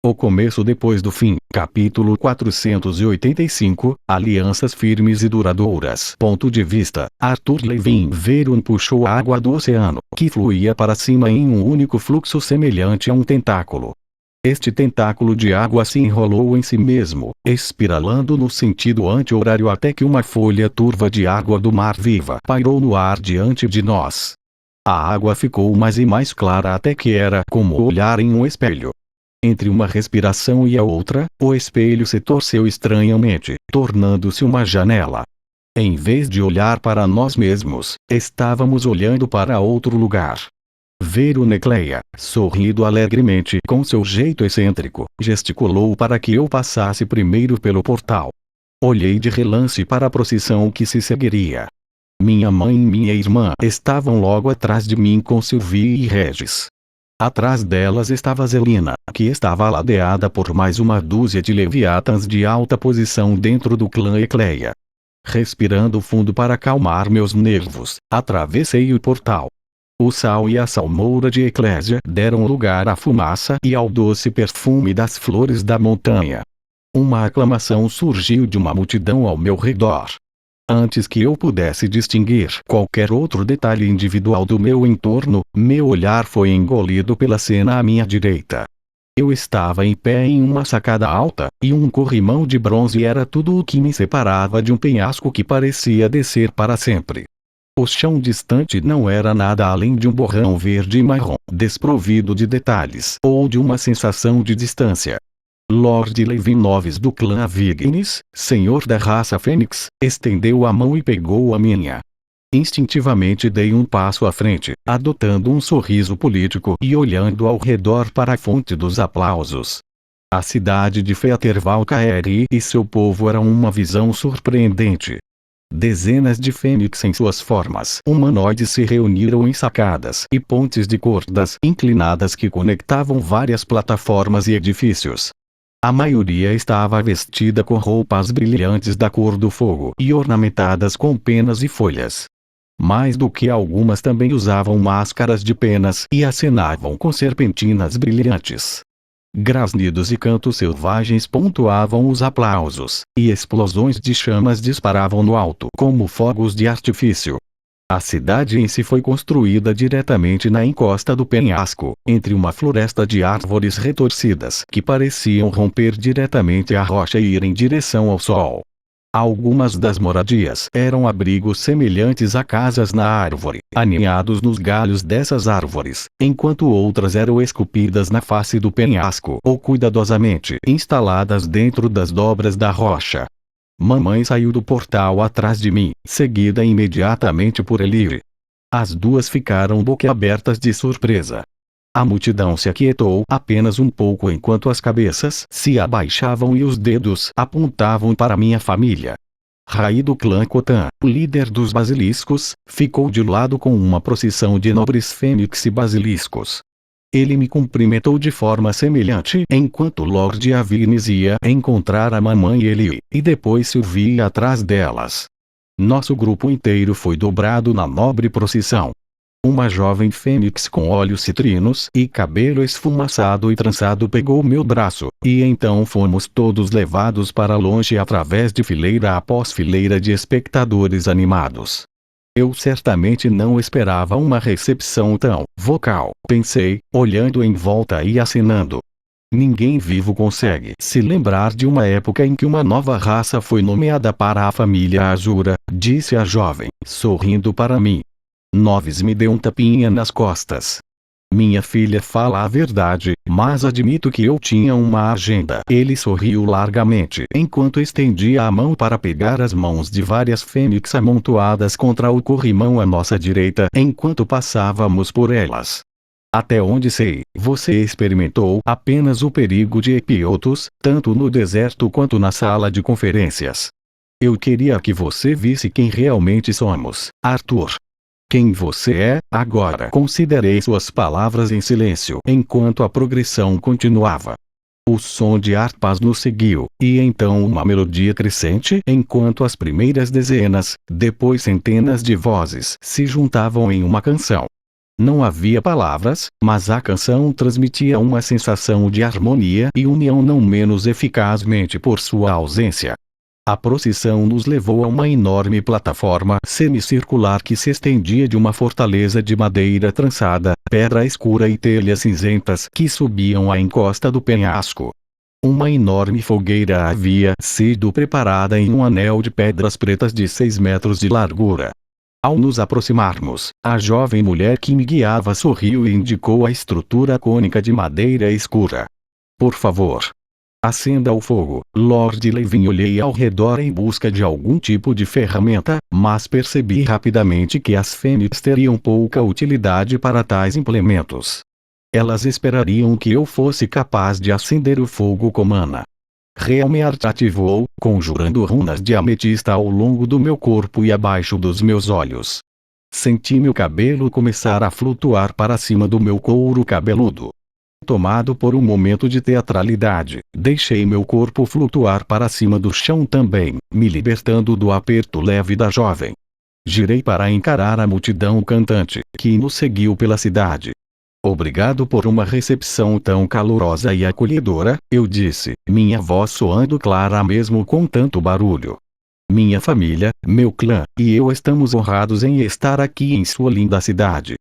O começo depois do fim. Capítulo 485, Alianças firmes e duradouras. Ponto de vista. Arthur Levin. Veron puxou a água do oceano, que fluía para cima em um único fluxo semelhante a um tentáculo. Este tentáculo de água se enrolou em si mesmo, espiralando no sentido anti-horário até que uma folha turva de água do mar viva pairou no ar diante de nós. A água ficou mais e mais clara até que era como olhar em um espelho. Entre uma respiração e a outra, o espelho se torceu estranhamente, tornando-se uma janela. Em vez de olhar para nós mesmos, estávamos olhando para outro lugar. Veronecleia, sorrindo alegremente com seu jeito excêntrico, gesticulou para que eu passasse primeiro pelo portal. Olhei de relance para a procissão que se seguiria. Minha mãe e minha irmã estavam logo atrás de mim com Sylvie e Regis. Atrás delas estava Zelina, que estava ladeada por mais uma dúzia de leviatãs de alta posição dentro do clã Ecleia. Respirando fundo para acalmar meus nervos, atravessei o portal. O sal e a salmoura de Eclésia deram lugar à fumaça e ao doce perfume das flores da montanha. Uma aclamação surgiu de uma multidão ao meu redor. Antes que eu pudesse distinguir qualquer outro detalhe individual do meu entorno, meu olhar foi engolido pela cena à minha direita. Eu estava em pé em uma sacada alta, e um corrimão de bronze era tudo o que me separava de um penhasco que parecia descer para sempre. O chão distante não era nada além de um borrão verde e marrom, desprovido de detalhes ou de uma sensação de distância. Lord Levin Noves do clã Vignis, senhor da raça Fênix, estendeu a mão e pegou a minha. Instintivamente dei um passo à frente, adotando um sorriso político e olhando ao redor para a fonte dos aplausos. A cidade de Featervalcaeri e seu povo eram uma visão surpreendente. Dezenas de fênix em suas formas humanoides se reuniram em sacadas e pontes de cordas inclinadas que conectavam várias plataformas e edifícios. A maioria estava vestida com roupas brilhantes da cor do fogo e ornamentadas com penas e folhas. Mais do que algumas também usavam máscaras de penas e acenavam com serpentinas brilhantes. Grasnidos e cantos selvagens pontuavam os aplausos, e explosões de chamas disparavam no alto como fogos de artifício. A cidade em si foi construída diretamente na encosta do penhasco, entre uma floresta de árvores retorcidas que pareciam romper diretamente a rocha e ir em direção ao sol. Algumas das moradias eram abrigos semelhantes a casas na árvore, aninhados nos galhos dessas árvores, enquanto outras eram esculpidas na face do penhasco ou cuidadosamente instaladas dentro das dobras da rocha. Mamãe saiu do portal atrás de mim, seguida imediatamente por Elire. As duas ficaram boquiabertas de surpresa. A multidão se aquietou apenas um pouco enquanto as cabeças se abaixavam e os dedos apontavam para minha família. Rai do clã Khotan, o líder dos basiliscos, ficou de lado com uma procissão de nobres fênix e basiliscos. Ele me cumprimentou de forma semelhante enquanto Lord Avignis ia encontrar a mamãe e ele, e depois Sylvie atrás delas. Nosso grupo inteiro foi dobrado na nobre procissão. Uma jovem fênix com olhos citrinos e cabelo esfumaçado e trançado pegou meu braço, e então fomos todos levados para longe através de fileira após fileira de espectadores animados. Eu certamente não esperava uma recepção tão vocal, pensei, olhando em volta e acenando. Ninguém vivo consegue se lembrar de uma época em que uma nova raça foi nomeada para a família Azura, disse a jovem, sorrindo para mim. Noves me deu um tapinha nas costas. Minha filha fala a verdade, mas admito que eu tinha uma agenda. Ele sorriu largamente enquanto estendia a mão para pegar as mãos de várias fênix amontoadas contra o corrimão à nossa direita enquanto passávamos por elas. Até onde sei, você experimentou apenas o perigo de Epiotos, tanto no deserto quanto na sala de conferências. Eu queria que você visse quem realmente somos, Arthur. Quem você é, agora. Considerei suas palavras em silêncio enquanto a progressão continuava. O som de harpas nos seguiu, e então uma melodia crescente enquanto as primeiras dezenas, depois centenas de vozes se juntavam em uma canção. Não havia palavras, mas a canção transmitia uma sensação de harmonia e união não menos eficazmente por sua ausência. A procissão nos levou a uma enorme plataforma semicircular que se estendia de uma fortaleza de madeira trançada, pedra escura e telhas cinzentas que subiam à encosta do penhasco. Uma enorme fogueira havia sido preparada em um anel de pedras pretas de 6 metros de largura. Ao nos aproximarmos, a jovem mulher que me guiava sorriu e indicou a estrutura cônica de madeira escura. Por favor, acenda o fogo, Lord Levin. Olhei ao redor em busca de algum tipo de ferramenta, mas percebi rapidamente que as fênix teriam pouca utilidade para tais implementos. Elas esperariam que eu fosse capaz de acender o fogo com mana. Realmente ativou, conjurando runas de ametista ao longo do meu corpo e abaixo dos meus olhos. Senti meu cabelo começar a flutuar para cima do meu couro cabeludo. Tomado por um momento de teatralidade, deixei meu corpo flutuar para cima do chão também, me libertando do aperto leve da jovem. Girei para encarar a multidão cantante, que nos seguiu pela cidade. Obrigado por uma recepção tão calorosa e acolhedora, eu disse, minha voz soando clara mesmo com tanto barulho. Minha família, meu clã, e eu estamos honrados em estar aqui em sua linda cidade.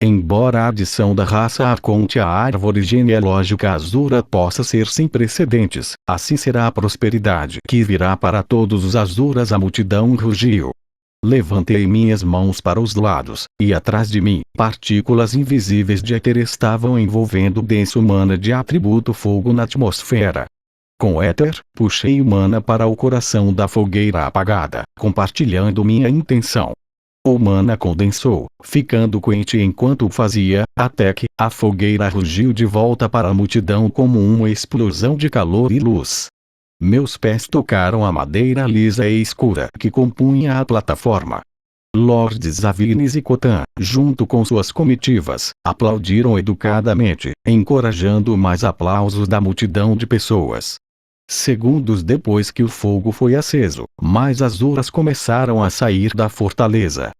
Embora a adição da raça Arconte à árvore genealógica Azura possa ser sem precedentes, assim será a prosperidade que virá para todos os Azuras. A multidão rugiu. Levantei minhas mãos para os lados, e atrás de mim, partículas invisíveis de éter estavam envolvendo o denso mana de atributo fogo na atmosfera. Com éter, puxei o mana para o coração da fogueira apagada, compartilhando minha intenção. O mana condensou, ficando quente enquanto o fazia, até que a fogueira rugiu de volta para a multidão como uma explosão de calor e luz. Meus pés tocaram a madeira lisa e escura que compunha a plataforma. Lords Avines e Cotan, junto com suas comitivas, aplaudiram educadamente, encorajando mais aplausos da multidão de pessoas. Segundos depois que o fogo foi aceso, mais azuras começaram a sair da fortaleza.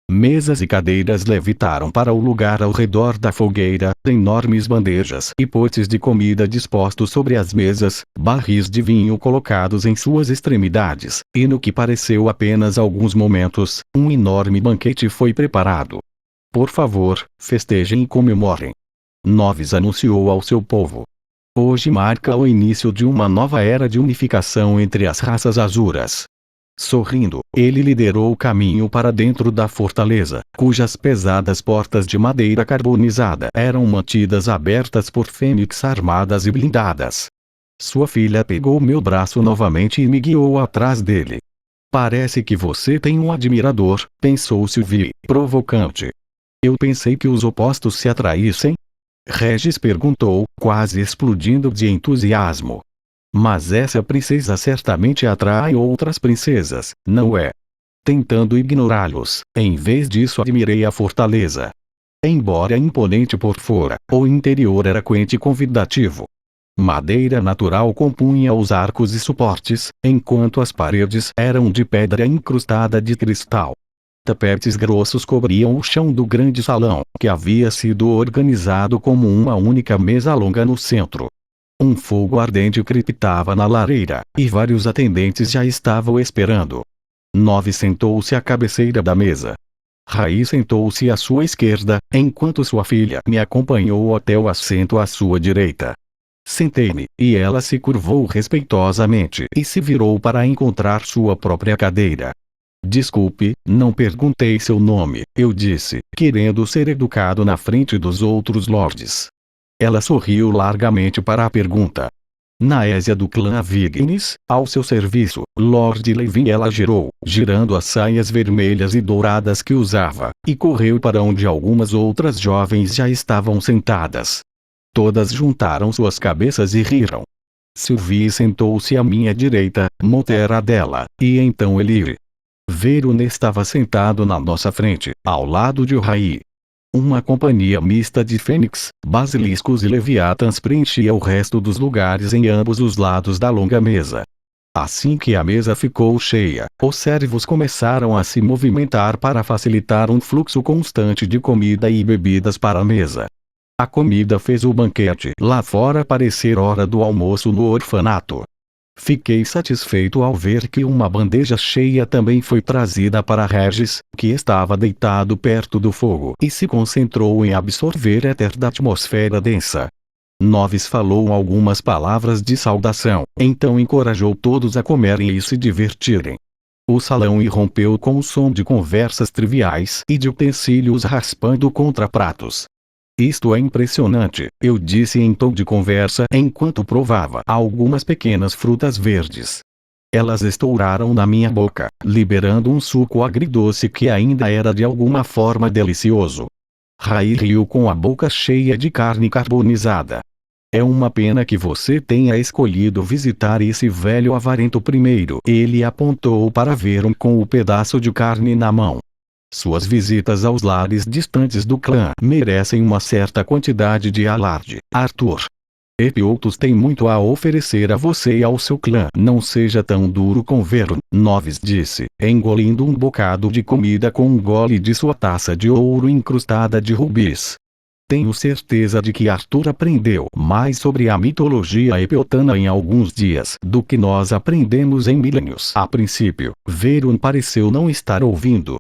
Mesas e cadeiras levitaram para o lugar ao redor da fogueira, enormes bandejas e potes de comida dispostos sobre as mesas, barris de vinho colocados em suas extremidades, e no que pareceu apenas alguns momentos, um enorme banquete foi preparado. Por favor, festejem e comemorem. Noves anunciou ao seu povo. Hoje marca o início de uma nova era de unificação entre as raças azuras. Sorrindo, ele liderou o caminho para dentro da fortaleza, cujas pesadas portas de madeira carbonizada eram mantidas abertas por fênix armadas e blindadas. Sua filha pegou meu braço novamente e me guiou atrás dele. Parece que você tem um admirador, pensou Sylvie, provocante. Eu pensei que os opostos se atraíssem? Regis perguntou, quase explodindo de entusiasmo. Mas essa princesa certamente atrai outras princesas, não é? Tentando ignorá-los, em vez disso admirei a fortaleza. Embora imponente por fora, o interior era quente e convidativo. Madeira natural compunha os arcos e suportes, enquanto as paredes eram de pedra incrustada de cristal. Tapetes grossos cobriam o chão do grande salão, que havia sido organizado como uma única mesa longa no centro. Um fogo ardente crepitava na lareira, e vários atendentes já estavam esperando. Nove sentou-se à cabeceira da mesa. Rai sentou-se à sua esquerda, enquanto sua filha me acompanhou até o assento à sua direita. Sentei-me, e ela se curvou respeitosamente e se virou para encontrar sua própria cadeira. Desculpe, não perguntei seu nome, eu disse, querendo ser educado na frente dos outros lords. Ela sorriu largamente para a pergunta. Naésia do clã Vignis, ao seu serviço, Lord Levin. Ela girando as saias vermelhas e douradas que usava, e correu para onde algumas outras jovens já estavam sentadas. Todas juntaram suas cabeças e riram. Sylvie sentou-se à minha direita, Montera dela, e então Elire. Verone estava sentado na nossa frente, ao lado de Rai. Uma companhia mista de fênix, basiliscos e leviatãs preenchia o resto dos lugares em ambos os lados da longa mesa. Assim que a mesa ficou cheia, os servos começaram a se movimentar para facilitar um fluxo constante de comida e bebidas para a mesa. A comida fez o banquete lá fora parecer hora do almoço no orfanato. Fiquei satisfeito ao ver que uma bandeja cheia também foi trazida para Regis, que estava deitado perto do fogo e se concentrou em absorver éter da atmosfera densa. Noves falou algumas palavras de saudação, então encorajou todos a comerem e se divertirem. O salão irrompeu com o som de conversas triviais e de utensílios raspando contra pratos. Isto é impressionante, eu disse em tom de conversa enquanto provava algumas pequenas frutas verdes. Elas estouraram na minha boca, liberando um suco agridoce que ainda era de alguma forma delicioso. Rai riu com a boca cheia de carne carbonizada. É uma pena que você tenha escolhido visitar esse velho avarento primeiro. Ele apontou para Verum com o pedaço de carne na mão. Suas visitas aos lares distantes do clã merecem uma certa quantidade de alarde, Arthur. Epiotus tem muito a oferecer a você e ao seu clã. Não seja tão duro com Verum, Noves disse, engolindo um bocado de comida com um gole de sua taça de ouro incrustada de rubis. Tenho certeza de que Arthur aprendeu mais sobre a mitologia epiotana em alguns dias do que nós aprendemos em milênios. A princípio, Verum pareceu não estar ouvindo.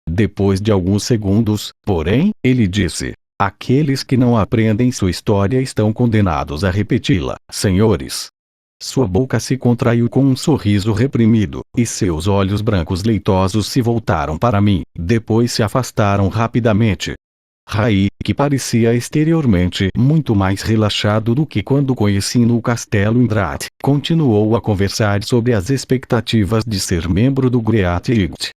Depois de alguns segundos, porém, ele disse: aqueles que não aprendem sua história estão condenados a repeti-la, senhores. Sua boca se contraiu com um sorriso reprimido, e seus olhos brancos leitosos se voltaram para mim, depois se afastaram rapidamente. Rai, que parecia exteriormente muito mais relaxado do que quando conheci no castelo Indrat, continuou a conversar sobre as expectativas de ser membro do Great Igt.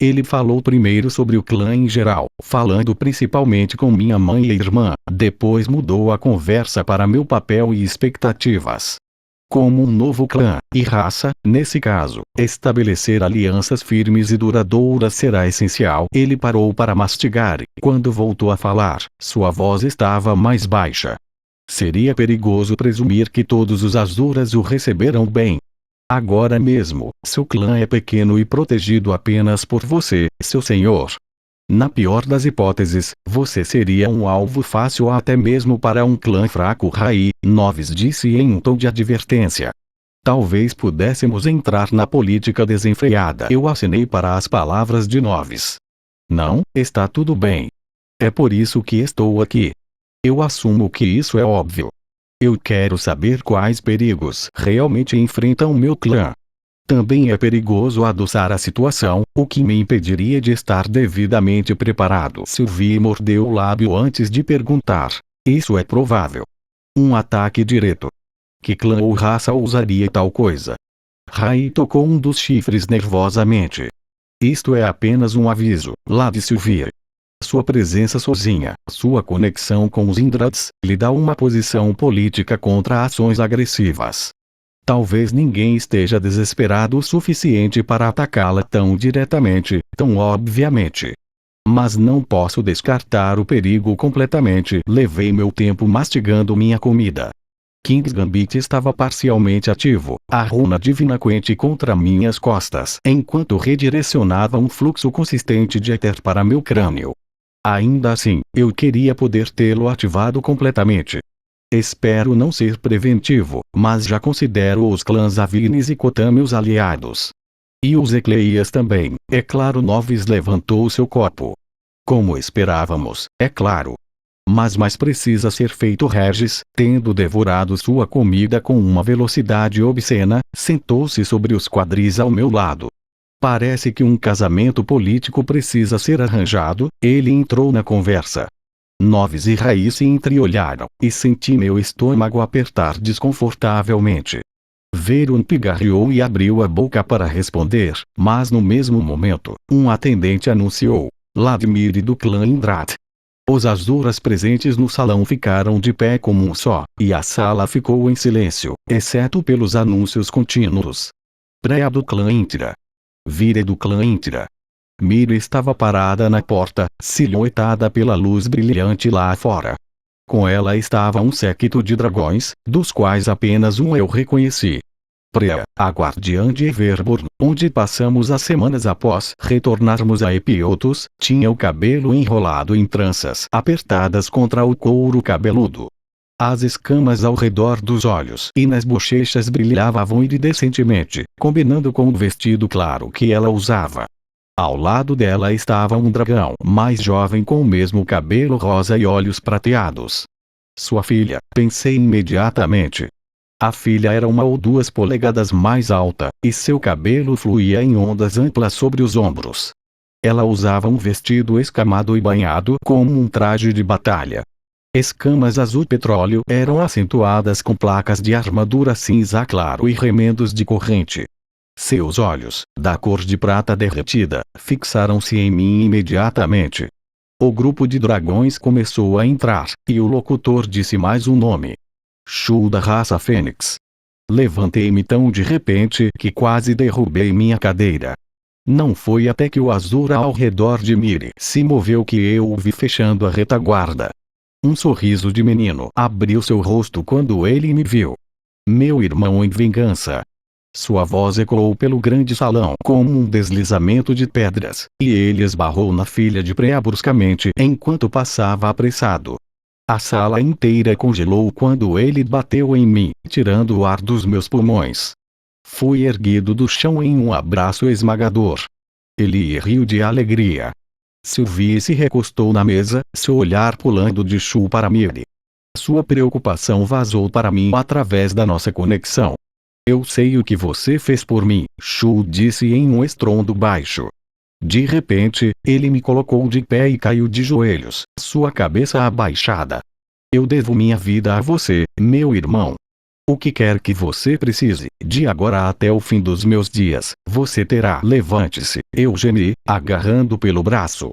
Ele falou primeiro sobre o clã em geral, falando principalmente com minha mãe e irmã, depois mudou a conversa para meu papel e expectativas. Como um novo clã e raça, nesse caso, estabelecer alianças firmes e duradouras será essencial. Ele parou para mastigar e, quando voltou a falar, sua voz estava mais baixa. Seria perigoso presumir que todos os Azuras o receberam bem. Agora mesmo, seu clã é pequeno e protegido apenas por você, seu senhor. Na pior das hipóteses, você seria um alvo fácil até mesmo para um clã fraco. Rai, Noves disse em um tom de advertência. Talvez pudéssemos entrar na política desenfreada. Eu acenei para as palavras de Noves. Não, está tudo bem. É por isso que estou aqui. Eu assumo que isso é óbvio. Eu quero saber quais perigos realmente enfrentam meu clã. Também é perigoso adoçar a situação, o que me impediria de estar devidamente preparado. Sylvie mordeu o lábio antes de perguntar. Isso é provável. Um ataque direto. Que clã ou raça usaria tal coisa? Rai tocou um dos chifres nervosamente. Isto é apenas um aviso, lá de Sylvie. Sua presença sozinha, sua conexão com os Indrats, lhe dá uma posição política contra ações agressivas. Talvez ninguém esteja desesperado o suficiente para atacá-la tão diretamente, tão obviamente. Mas não posso descartar o perigo completamente. Levei meu tempo mastigando minha comida. King's Gambit estava parcialmente ativo, a runa divina quente contra minhas costas, enquanto redirecionava um fluxo consistente de éter para meu crânio. Ainda assim, eu queria poder tê-lo ativado completamente. Espero não ser preventivo, mas já considero os clãs Avines e Khotan meus aliados. E os Ecleias também, é claro. Noves levantou seu copo. Como esperávamos, é claro. Mas mais precisa ser feito. Regis, tendo devorado sua comida com uma velocidade obscena, sentou-se sobre os quadris ao meu lado. Parece que um casamento político precisa ser arranjado. Ele entrou na conversa. Noves e Rai se entreolharam, e senti meu estômago apertar desconfortavelmente. Verum pigarreou e abriu a boca para responder, mas no mesmo momento, um atendente anunciou: Vladimir do clã Indrat. Os Azuras presentes no salão ficaram de pé como um só, e a sala ficou em silêncio, exceto pelos anúncios contínuos. Preia do clã Intira. Vire do clã Intira. Miri estava parada na porta, silhuetada pela luz brilhante lá fora. Com ela estava um séquito de dragões, dos quais apenas um eu reconheci. Prea, a guardiã de Everborn, onde passamos as semanas após retornarmos a Epiotos, tinha o cabelo enrolado em tranças apertadas contra o couro cabeludo. As escamas ao redor dos olhos e nas bochechas brilhavam iridecentemente, combinando com o vestido claro que ela usava. Ao lado dela estava um dragão mais jovem com o mesmo cabelo rosa e olhos prateados. Sua filha, pensei imediatamente. A filha era 1 ou 2 polegadas mais alta, e seu cabelo fluía em ondas amplas sobre os ombros. Ela usava um vestido escamado e banhado como um traje de batalha. Escamas azul petróleo eram acentuadas com placas de armadura cinza claro e remendos de corrente. Seus olhos, da cor de prata derretida, fixaram-se em mim imediatamente. O grupo de dragões começou a entrar, e o locutor disse mais um nome. Shu da raça Fênix. Levantei-me tão de repente que quase derrubei minha cadeira. Não foi até que o Azura ao redor de Miri se moveu que eu o vi fechando a retaguarda. Um sorriso de menino abriu seu rosto quando ele me viu. Meu irmão em vingança. Sua voz ecoou pelo grande salão como um deslizamento de pedras, e ele esbarrou na filha de Prea bruscamente enquanto passava apressado. A sala inteira congelou quando ele bateu em mim, tirando o ar dos meus pulmões. Fui erguido do chão em um abraço esmagador. Ele riu de alegria. Sylvie se recostou na mesa, seu olhar pulando de Shu para Miri. Sua preocupação vazou para mim através da nossa conexão. Eu sei o que você fez por mim, Shu disse em um estrondo baixo. De repente, ele me colocou de pé e caiu de joelhos, sua cabeça abaixada. Eu devo minha vida a você, meu irmão. O que quer que você precise, de agora até o fim dos meus dias, você terá. Levante-se, eu gemi, agarrando pelo braço.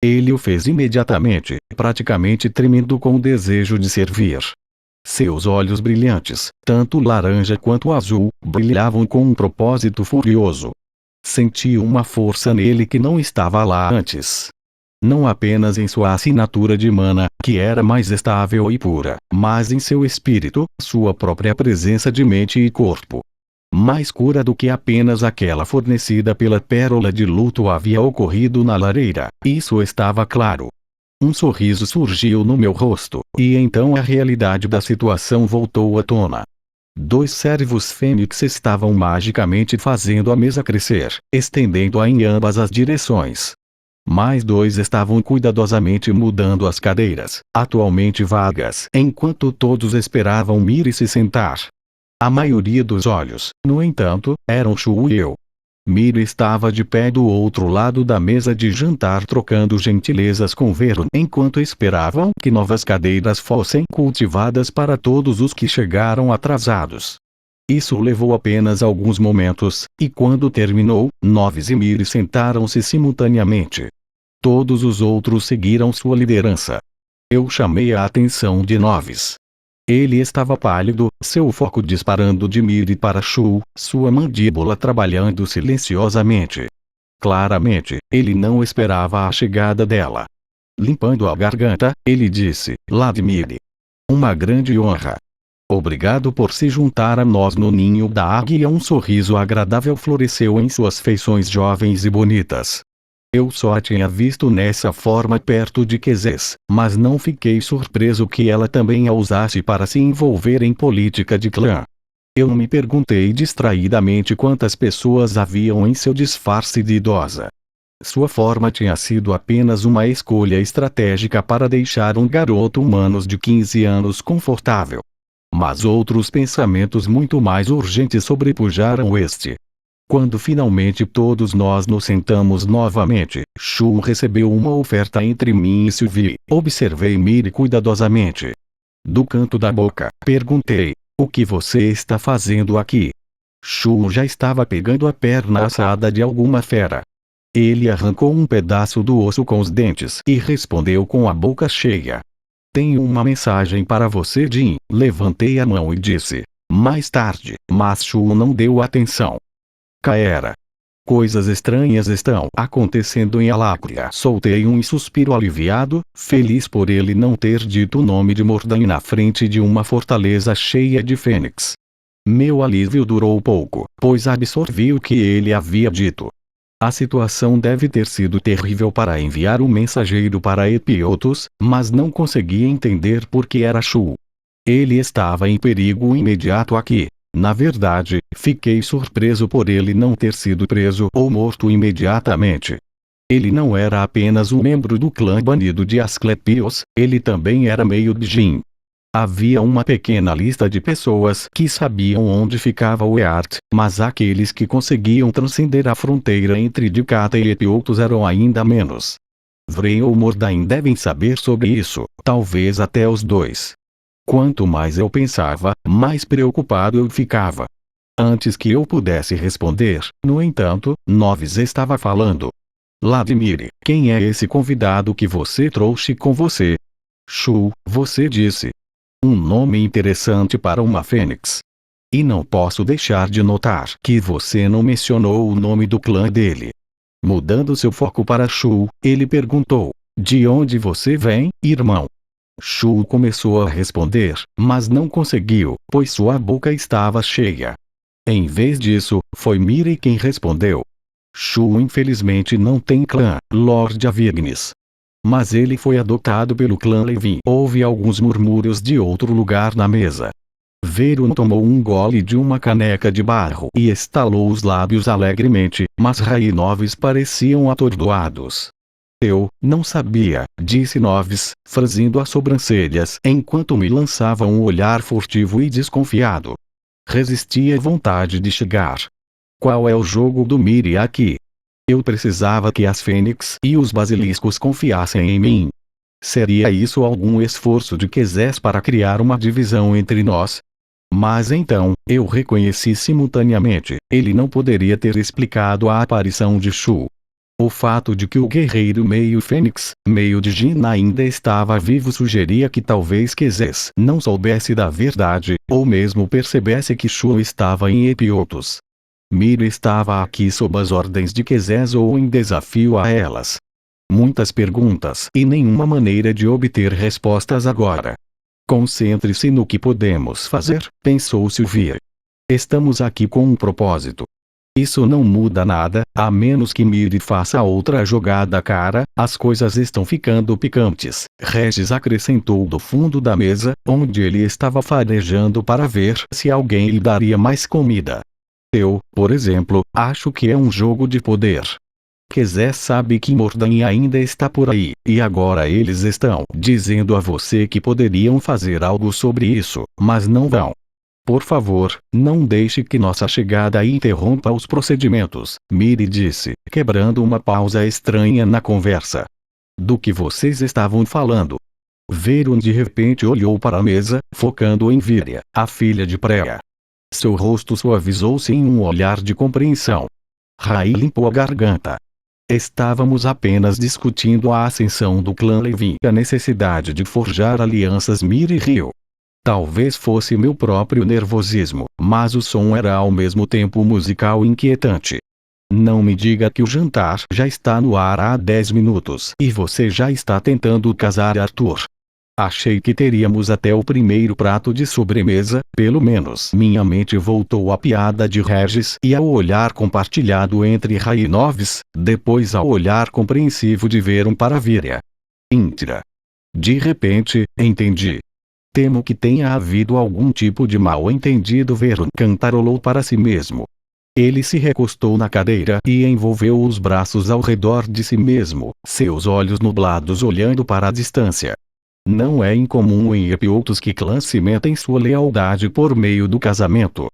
Ele o fez imediatamente, praticamente tremendo com o desejo de servir. Seus olhos brilhantes, tanto laranja quanto azul, brilhavam com um propósito furioso. Senti uma força nele que não estava lá antes. Não apenas em sua assinatura de mana, que era mais estável e pura, mas em seu espírito, sua própria presença de mente e corpo. Mais cura do que apenas aquela fornecida pela pérola de luto havia ocorrido na lareira, isso estava claro. Um sorriso surgiu no meu rosto, e então a realidade da situação voltou à tona. 2 servos fênix estavam magicamente fazendo a mesa crescer, estendendo-a em ambas as direções. Mais 2 estavam cuidadosamente mudando as cadeiras, atualmente vagas, enquanto todos esperavam Miri se sentar. A maioria dos olhos, no entanto, eram Shu e eu. Miri estava de pé do outro lado da mesa de jantar trocando gentilezas com Veron enquanto esperavam que novas cadeiras fossem cultivadas para todos os que chegaram atrasados. Isso levou apenas alguns momentos, e quando terminou, Noves e Miri sentaram-se simultaneamente. Todos os outros seguiram sua liderança. Eu chamei a atenção de Noves. Ele estava pálido, seu foco disparando de Miri para Shu, sua mandíbula trabalhando silenciosamente. Claramente, ele não esperava a chegada dela. Limpando a garganta, ele disse, Vladimir. Uma grande honra. Obrigado por se juntar a nós no ninho da águia. Um sorriso agradável floresceu em suas feições jovens e bonitas. Eu só a tinha visto nessa forma perto de Quezes, mas não fiquei surpreso que ela também a usasse para se envolver em política de clã. Eu me perguntei distraidamente quantas pessoas haviam em seu disfarce de idosa. Sua forma tinha sido apenas uma escolha estratégica para deixar um garoto humano de 15 anos confortável. Mas outros pensamentos muito mais urgentes sobrepujaram este. Quando finalmente todos nós nos sentamos novamente, Shu recebeu uma oferta entre mim e Sylvie. Observei Miri cuidadosamente. Do canto da boca, perguntei, o que você está fazendo aqui? Shu já estava pegando a perna assada de alguma fera. Ele arrancou um pedaço do osso com os dentes e respondeu com a boca cheia. Tenho uma mensagem para você, Jin. Levantei a mão e disse. Mais tarde, mas Shu não deu atenção. Caera. Coisas estranhas estão acontecendo em Aláquia. Soltei um suspiro aliviado, feliz por ele não ter dito o nome de Mordain na frente de uma fortaleza cheia de fênix. Meu alívio durou pouco, pois absorvi o que ele havia dito. A situação deve ter sido terrível para enviar um mensageiro para Epiotos, mas não conseguia entender por que era Shu. Ele estava em perigo imediato aqui. Na verdade, fiquei surpreso por ele não ter sido preso ou morto imediatamente. Ele não era apenas um membro do clã banido de Asclepios, ele também era meio Djinn. Havia uma pequena lista de pessoas que sabiam onde ficava o Eart, mas aqueles que conseguiam transcender a fronteira entre Dicata e Epiotos eram ainda menos. Vryn ou Mordain devem saber sobre isso, talvez até os dois. Quanto mais eu pensava, mais preocupado eu ficava. Antes que eu pudesse responder, no entanto, Noves estava falando. Vladimir, quem é esse convidado que você trouxe com você? Shu, você disse. Um nome interessante para uma fênix. E não posso deixar de notar que você não mencionou o nome do clã dele. Mudando seu foco para Shu, ele perguntou: de onde você vem, irmão? Shu começou a responder, mas não conseguiu, pois sua boca estava cheia. Em vez disso, foi Miri quem respondeu. Shu infelizmente não tem clã, Lord Avignis. Mas ele foi adotado pelo clã Levin. Houve alguns murmúrios de outro lugar na mesa. Verun tomou um gole de uma caneca de barro e estalou os lábios alegremente, mas Rai e Noves pareciam atordoados. Eu não sabia, disse Noves, franzindo as sobrancelhas enquanto me lançava um olhar furtivo e desconfiado. Resisti à vontade de chegar. Qual é o jogo do Miri aqui? Eu precisava que as fênix e os basiliscos confiassem em mim. Seria isso algum esforço de Quezés para criar uma divisão entre nós? Mas então, eu reconheci simultaneamente, ele não poderia ter explicado a aparição de Shu. O fato de que o guerreiro meio fênix, meio Djinn ainda estava vivo sugeria que talvez Quezés não soubesse da verdade, ou mesmo percebesse que Shu estava em Epiotos. Miri estava aqui sob as ordens de Quezés ou em desafio a elas. Muitas perguntas e nenhuma maneira de obter respostas agora. Concentre-se no que podemos fazer, pensou Sylvie. Estamos aqui com um propósito. Isso não muda nada, a menos que Miri faça outra jogada cara, as coisas estão ficando picantes, Regis acrescentou do fundo da mesa, onde ele estava farejando para ver se alguém lhe daria mais comida. Eu, por exemplo, acho que é um jogo de poder. Quezés sabe que Mordain ainda está por aí, e agora eles estão dizendo a você que poderiam fazer algo sobre isso, mas não vão. Por favor, não deixe que nossa chegada interrompa os procedimentos, Miri disse, quebrando uma pausa estranha na conversa. Do que vocês estavam falando? Verun de repente olhou para a mesa, focando em Viria, a filha de Preia. Seu rosto suavizou-se em um olhar de compreensão. Rai limpou a garganta. Estávamos apenas discutindo a ascensão do clã Levin e a necessidade de forjar alianças Miri riu. Talvez fosse meu próprio nervosismo, mas o som era ao mesmo tempo musical e inquietante. Não me diga que o jantar já está no ar há 10 minutos e você já está tentando casar Arthur. Achei que teríamos até o primeiro prato de sobremesa, pelo menos. Minha mente voltou à piada de Regis e ao olhar compartilhado entre Rai e Noves, depois ao olhar compreensivo de Verun para Viria. Intira. De repente, entendi. Temo que tenha havido algum tipo de mal-entendido. Verun cantarolou para si mesmo. Ele se recostou na cadeira e envolveu os braços ao redor de si mesmo, seus olhos nublados olhando para a distância. Não é incomum em Epiotos que clãs cimentem sua lealdade por meio do casamento.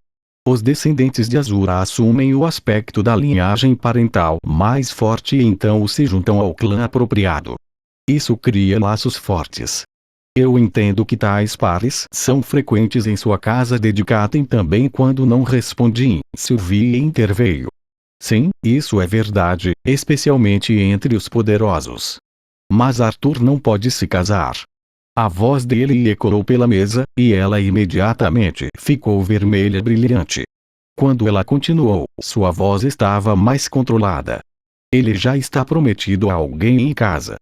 Os descendentes de Azura assumem o aspecto da linhagem parental mais forte e então se juntam ao clã apropriado. Isso cria laços fortes. Eu entendo que tais pares são frequentes em sua casa. Dedicatem também quando não respondi, Sylvie interveio. Sim, isso é verdade, especialmente entre os poderosos. Mas Arthur não pode se casar. A voz dele ecoou pela mesa, e ela imediatamente ficou vermelha brilhante. Quando ela continuou, sua voz estava mais controlada. Ele já está prometido a alguém em casa.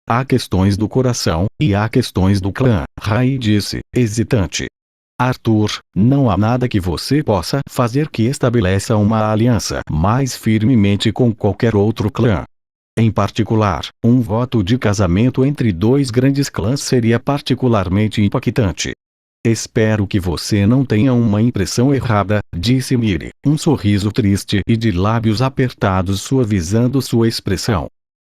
Há questões do coração, e há questões do clã, Rai disse, hesitante. Arthur, não há nada que você possa fazer que estabeleça uma aliança mais firmemente com qualquer outro clã. Em particular, um voto de casamento entre dois grandes clãs seria particularmente impactante. Espero que você não tenha uma impressão errada, disse Miri, um sorriso triste e de lábios apertados suavizando sua expressão.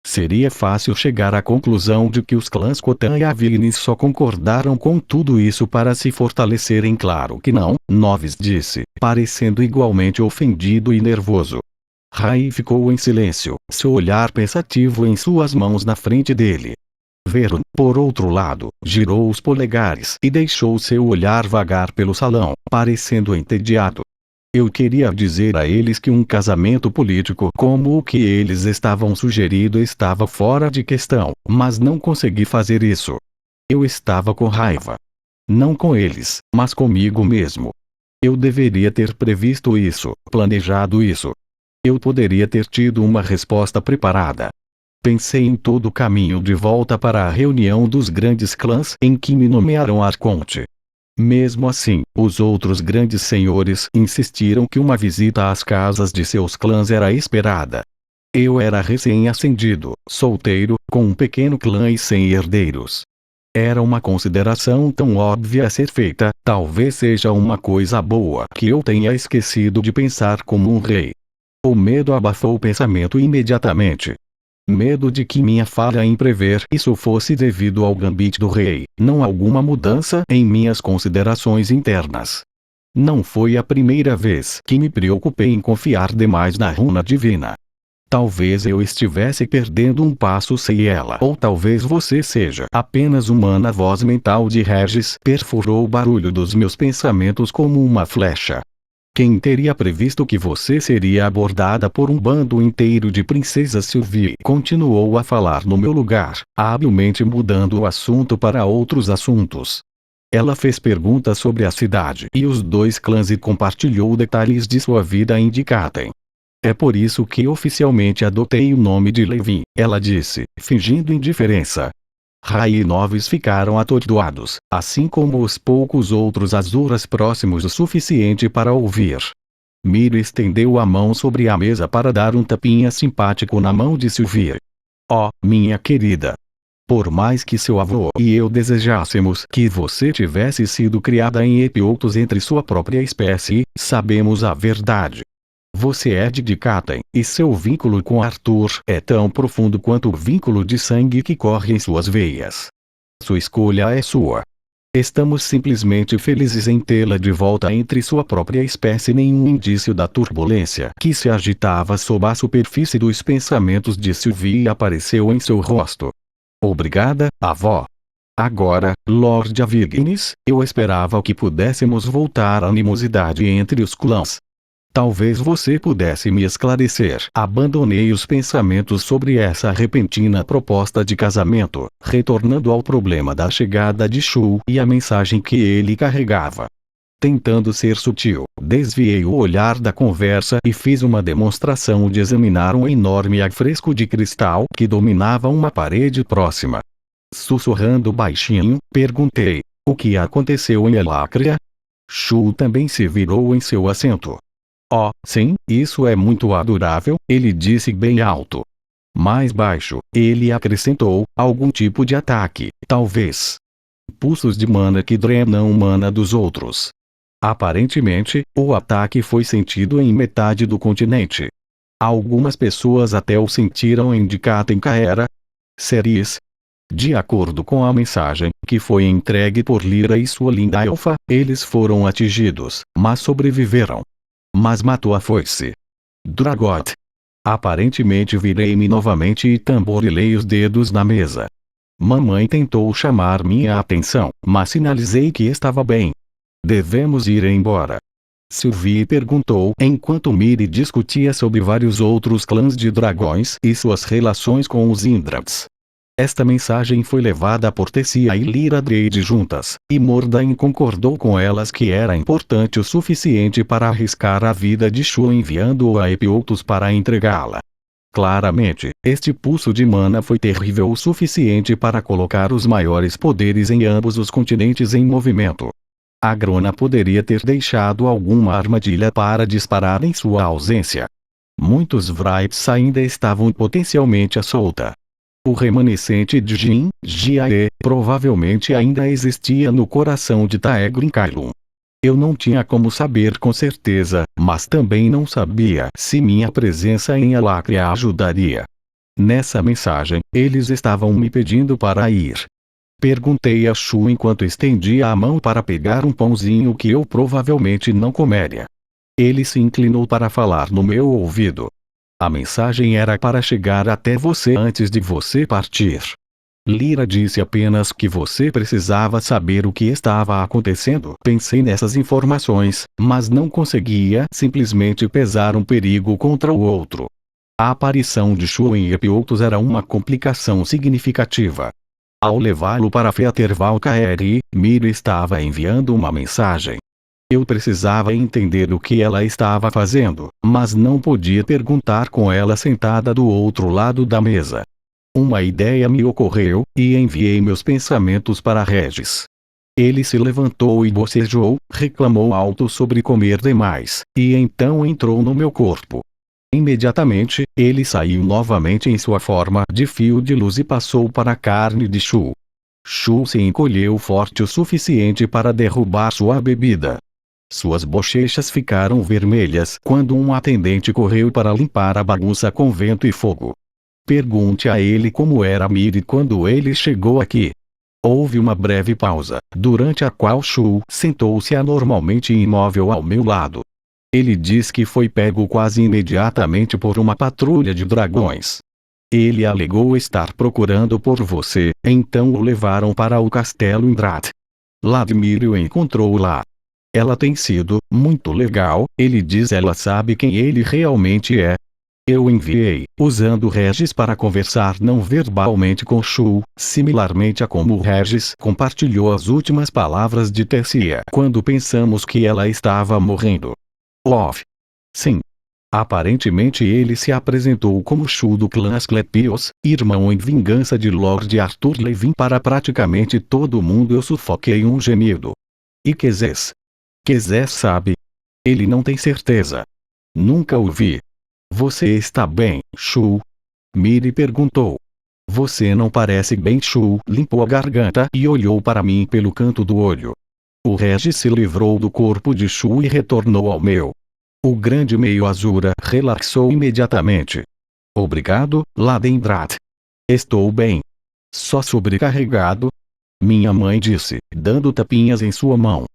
Seria fácil chegar à conclusão de que os clãs Khotan e Avignis só concordaram com tudo isso para se fortalecerem. Claro que não, Noves disse, parecendo igualmente ofendido e nervoso. Rai ficou em silêncio, seu olhar pensativo em suas mãos na frente dele. Veron, por outro lado, girou os polegares e deixou seu olhar vagar pelo salão, parecendo entediado. Eu queria dizer a eles que um casamento político como o que eles estavam sugerindo estava fora de questão, mas não consegui fazer isso. Eu estava com raiva. Não com eles, mas comigo mesmo. Eu deveria ter previsto isso, planejado isso. Eu poderia ter tido uma resposta preparada. Pensei em todo o caminho de volta para a reunião dos grandes clãs em que me nomearam arconte. Mesmo assim, os outros grandes senhores insistiram que uma visita às casas de seus clãs era esperada. Eu era recém-ascendido, solteiro, com um pequeno clã e sem herdeiros. Era uma consideração tão óbvia a ser feita, talvez seja uma coisa boa que eu tenha esquecido de pensar como um rei. O medo abafou o pensamento imediatamente. Medo de que minha falha em prever isso fosse devido ao gambit do rei, não alguma mudança em minhas considerações internas. Não foi a primeira vez que me preocupei em confiar demais na runa divina. Talvez eu estivesse perdendo um passo sem ela, ou talvez você seja apenas uma voz mental de Regis perfurou o barulho dos meus pensamentos como uma flecha. Quem teria previsto que você seria abordada por um bando inteiro de princesas? Sylvie continuou a falar no meu lugar, habilmente mudando o assunto para outros assuntos. Ela fez perguntas sobre a cidade e os dois clãs e compartilhou detalhes de sua vida em Dikaten. É por isso que oficialmente adotei o nome de Levin, ela disse, fingindo indiferença. Rai e Noves ficaram atordoados, assim como os poucos outros Azuras próximos o suficiente para ouvir. Miri estendeu a mão sobre a mesa para dar um tapinha simpático na mão de Sylvie. Oh, minha querida! Por mais que seu avô e eu desejássemos que você tivesse sido criada em Epiotos entre sua própria espécie, sabemos a verdade. Você é de Dikaten, e seu vínculo com Arthur é tão profundo quanto o vínculo de sangue que corre em suas veias. Sua escolha é sua. Estamos simplesmente felizes em tê-la de volta entre sua própria espécie. Nenhum indício da turbulência que se agitava sob a superfície dos pensamentos de Sylvie apareceu em seu rosto. Obrigada, avó. Agora, Lord Avignis, eu esperava que pudéssemos voltar à animosidade entre os clãs. Talvez você pudesse me esclarecer. Abandonei os pensamentos sobre essa repentina proposta de casamento, retornando ao problema da chegada de Shu e a mensagem que ele carregava. Tentando ser sutil, desviei o olhar da conversa e fiz uma demonstração de examinar um enorme afresco de cristal que dominava uma parede próxima. Sussurrando baixinho, perguntei: o que aconteceu em Elacria? Shu também se virou em seu assento. Oh, sim, isso é muito adorável, ele disse bem alto. Mais baixo, ele acrescentou, algum tipo de ataque, talvez. Pulsos de mana que drenam mana dos outros. Aparentemente, o ataque foi sentido em metade do continente. Algumas pessoas até o sentiram em Dikaten Kaera. Ceres. De acordo com a mensagem que foi entregue por Lyra e sua linda elfa, eles foram atingidos, mas sobreviveram. Mas matou a foice. Dragot. Aparentemente virei-me novamente e tamborilei os dedos na mesa. Mamãe tentou chamar minha atenção, mas sinalizei que estava bem. Devemos ir embora. Sylvie perguntou enquanto Miri discutia sobre vários outros clãs de dragões e suas relações com os Indrats. Esta mensagem foi levada por Tessia e Lyra Drade juntas, e Mordain concordou com elas que era importante o suficiente para arriscar a vida de Shu enviando-o a Epiotos para entregá-la. Claramente, este pulso de mana foi terrível o suficiente para colocar os maiores poderes em ambos os continentes em movimento. A Grona poderia ter deixado alguma armadilha para disparar em sua ausência. Muitos Wrights ainda estavam potencialmente à solta. O remanescente de Jin Jiae provavelmente ainda existia no coração de Taegrin Kailun. Eu não tinha como saber com certeza, mas também não sabia se minha presença em Alacria ajudaria. Nessa mensagem, eles estavam me pedindo para ir. Perguntei a Shu enquanto estendia a mão para pegar um pãozinho que eu provavelmente não comeria. Ele se inclinou para falar no meu ouvido. A mensagem era para chegar até você antes de você partir. Lyra disse apenas que você precisava saber o que estava acontecendo. Pensei nessas informações, mas não conseguia simplesmente pesar um perigo contra o outro. A aparição de Shu em Epiotos era uma complicação significativa. Ao levá-lo para Featervalcaeri, Miri estava enviando uma mensagem. Eu precisava entender o que ela estava fazendo, mas não podia perguntar com ela sentada do outro lado da mesa. Uma ideia me ocorreu, e enviei meus pensamentos para Regis. Ele se levantou e bocejou, reclamou alto sobre comer demais, e então entrou no meu corpo. Imediatamente, ele saiu novamente em sua forma de fio de luz e passou para a carne de Shu. Shu se encolheu forte o suficiente para derrubar sua bebida. Suas bochechas ficaram vermelhas quando um atendente correu para limpar a bagunça com vento e fogo. Pergunte a ele como era Miri quando ele chegou aqui. Houve uma breve pausa, durante a qual Shu sentou-se anormalmente imóvel ao meu lado. Ele diz que foi pego quase imediatamente por uma patrulha de dragões. Ele alegou estar procurando por você, então o levaram para o castelo Indrat. Vladimir o encontrou lá. Ela tem sido muito legal, ele diz. Ela sabe quem ele realmente é. Eu enviei, usando Regis para conversar não verbalmente com Shu, similarmente a como Regis compartilhou as últimas palavras de Tessia quando pensamos que ela estava morrendo. Off. Sim. Aparentemente ele se apresentou como Shu do clã Asclepios, irmão em vingança de Lord Arthur Levin para praticamente todo mundo. Eu sufoquei um gemido. E Quezes? Quezes sabe? Ele não tem certeza. Nunca o vi. Você está bem, Shu? Miri perguntou. Você não parece bem. Shu limpou a garganta e olhou para mim pelo canto do olho. O Regis se livrou do corpo de Shu e retornou ao meu. O grande meio Azura relaxou imediatamente. Obrigado, Ladendrat. Estou bem. Só sobrecarregado? Minha mãe disse, dando tapinhas em sua mão.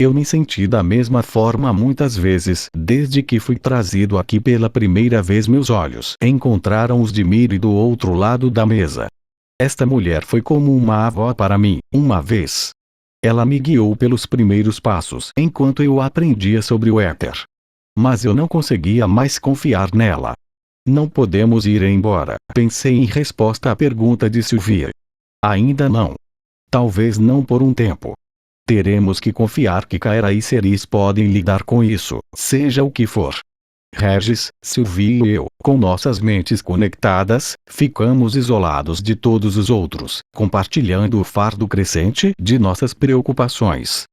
Eu me senti da mesma forma muitas vezes desde que fui trazido aqui pela primeira vez. Meus olhos encontraram os de Miri do outro lado da mesa. Esta mulher foi como uma avó para mim, uma vez. Ela me guiou pelos primeiros passos enquanto eu aprendia sobre o éter. Mas eu não conseguia mais confiar nela. Não podemos ir embora, pensei em resposta à pergunta de Sylvie. Ainda não. Talvez não por um tempo. Teremos que confiar que Kaera e Ceres podem lidar com isso, seja o que for. Regis, Sylvie e eu, com nossas mentes conectadas, ficamos isolados de todos os outros, compartilhando o fardo crescente de nossas preocupações.